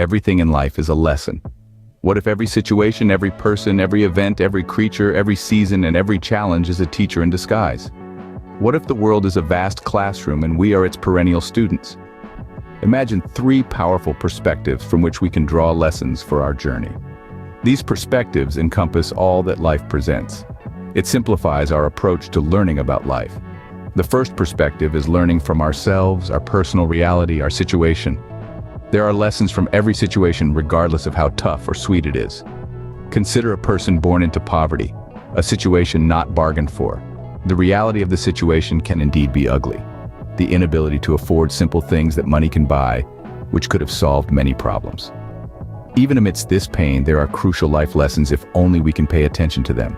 Everything in life is a lesson. What if every situation, every person, every event, every creature, every season, and every challenge is a teacher in disguise? What if the world is a vast classroom and we are its perennial students? Imagine 3 powerful perspectives from which we can draw lessons for our journey. These perspectives encompass all that life presents. It simplifies our approach to learning about life. The first perspective is learning from ourselves, our personal reality, our situation. There are lessons from every situation regardless of how tough or sweet it is. Consider a person born into poverty, a situation not bargained for. The reality of the situation can indeed be ugly. The inability to afford simple things that money can buy, which could have solved many problems. Even amidst this pain, there are crucial life lessons if only we can pay attention to them.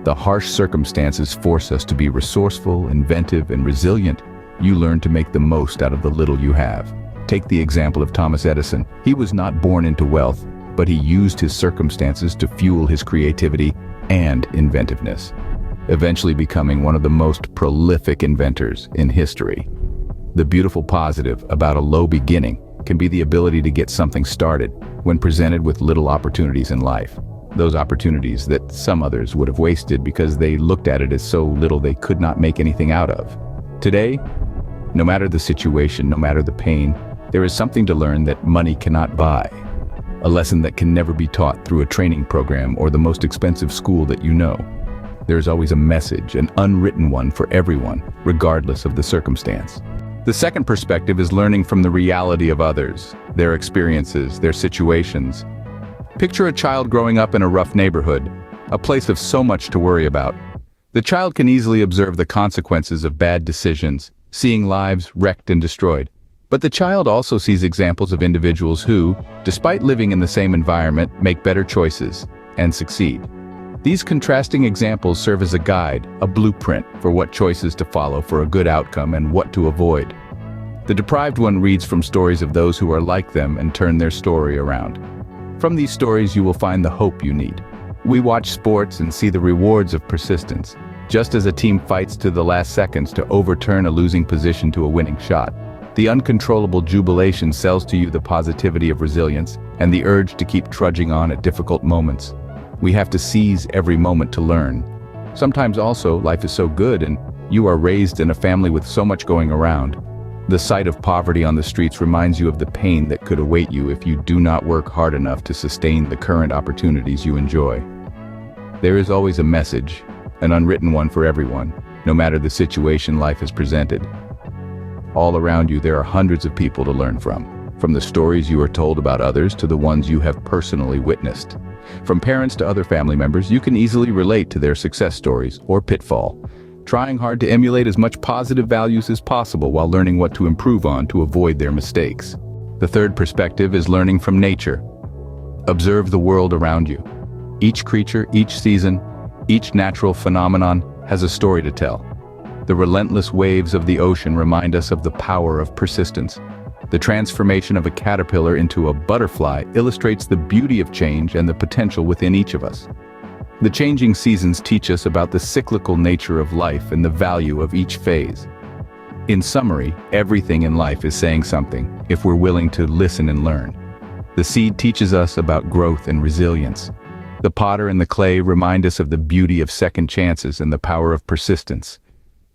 The harsh circumstances force us to be resourceful, inventive, and resilient. You learn to make the most out of the little you have. Take the example of Thomas Edison. He was not born into wealth, but he used his circumstances to fuel his creativity and inventiveness, eventually becoming one of the most prolific inventors in history. The beautiful positive about a low beginning can be the ability to get something started when presented with little opportunities in life. Those opportunities that some others would have wasted because they looked at it as so little they could not make anything out of. Today, no matter the situation, no matter the pain, there is something to learn that money cannot buy. A lesson that can never be taught through a training program or the most expensive school that you know. There is always a message, an unwritten one for everyone, regardless of the circumstance. The second perspective is learning from the reality of others, their experiences, their situations. Picture a child growing up in a rough neighborhood, a place of so much to worry about. The child can easily observe the consequences of bad decisions, seeing lives wrecked and destroyed. But the child also sees examples of individuals who, despite living in the same environment, make better choices and succeed. These contrasting examples serve as a guide, a blueprint for what choices to follow for a good outcome and what to avoid. The deprived one reads from stories of those who are like them and turn their story around. From these stories you will find the hope you need. We watch sports and see the rewards of persistence, just as a team fights to the last seconds to overturn a losing position to a winning shot. The uncontrollable jubilation sells to you the positivity of resilience and the urge to keep trudging on at difficult moments. We have to seize every moment to learn. Sometimes also, life is so good and you are raised in a family with so much going around. The sight of poverty on the streets reminds you of the pain that could await you if you do not work hard enough to sustain the current opportunities you enjoy. There is always a message, an unwritten one for everyone, no matter the situation life has presented. All around you there are hundreds of people to learn from the stories you are told about others to the ones you have personally witnessed. From parents to other family members, you can easily relate to their success stories or pitfall, trying hard to emulate as much positive values as possible while learning what to improve on to avoid their mistakes. The third perspective is learning from nature. Observe the world around you. Each creature, each season, each natural phenomenon has a story to tell. The relentless waves of the ocean remind us of the power of persistence. The transformation of a caterpillar into a butterfly illustrates the beauty of change and the potential within each of us. The changing seasons teach us about the cyclical nature of life and the value of each phase. In summary, everything in life is saying something, if we're willing to listen and learn. The seed teaches us about growth and resilience. The potter and the clay remind us of the beauty of second chances and the power of persistence.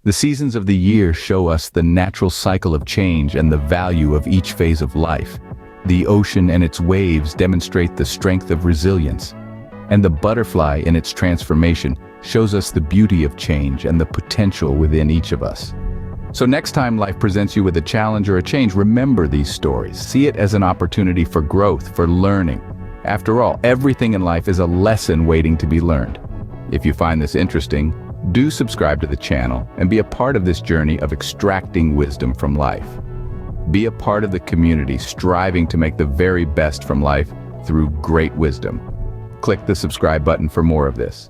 The seasons of the year show us the natural cycle of change and the value of each phase of life. The ocean and its waves demonstrate the strength of resilience. And the butterfly in its transformation shows us the beauty of change and the potential within each of us. So next time life presents you with a challenge or a change, remember these stories. See it as an opportunity for growth, for learning. After all, everything in life is a lesson waiting to be learned. If you find this interesting, do subscribe to the channel and be a part of this journey of extracting wisdom from life. Be a part of the community striving to make the very best from life through great wisdom. Click the subscribe button for more of this.